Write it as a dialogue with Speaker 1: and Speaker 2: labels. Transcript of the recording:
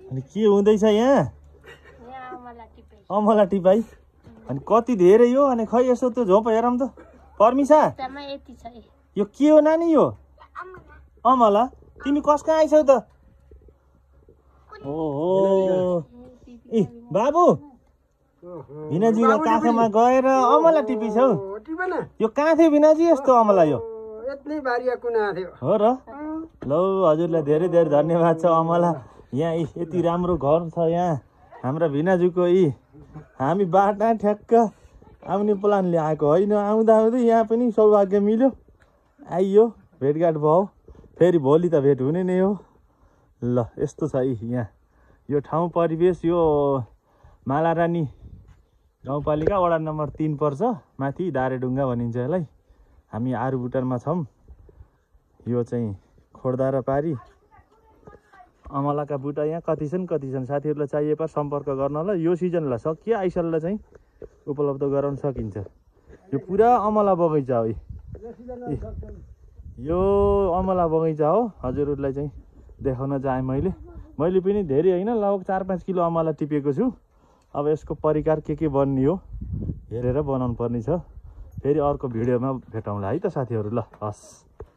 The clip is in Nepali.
Speaker 1: अनि के हुँदैछ यहाँ अमला टिपाई अनि कति धेरै हो अनि खै यसो त्यो झोप हेरौँ त पर्मिसा यो के हो नानी यो अमला तिमी कसको आइछौ त ओहो ए बाबु भिनाजीको काखमा गएर अमला टिपिछौ यो कहाँ थियो भिनाजी यस्तो अमला यो हो र लौ हजुरलाई धेरै धेरै धन्यवाद छ अमला यहाँ यति राम्रो घर छ यहाँ हाम्रा भिनाजुको हामी बाटा ठ्याक्क आउने प्लानले आएको होइन आउँदा आउँदै यहाँ पनि सौभाग्य मिल्यो आइयो भेटघाट भयो फेरि भोलि त भेट हुने नै हो ल यस्तो छ यहाँ यो ठाउँ परिवेश यो मालारानी गाउँपालिका वडा नम्बर 3 पर्छ माथि दारेढुङ्गा भनिन्छ यसलाई हामी आरुबुटरमा छौँ यो चाहिँ खोर्दा र पारी अमलाका बुटा यहाँ कति छन् साथीहरूलाई चाहिएपर सम्पर्क गर्न ल यो सिजनलाई सकियो आइसललाई चाहिँ उपलब्ध गराउन सकिन्छ यो पुरा अमला बगैँचा हो यो अमला बगैँचा हो हजुरहरूलाई चाहिँ देखाउन चाहेँ मैले पनि धेरै होइन लगभग 4-5 किलो अमला टिपेको छु अब यसको परिकार के बन्ने हो हेरेर बनाउनु पर्ने छ फेरि अर्को भिडियोमा भेटौँला है त साथीहरू ल हस्।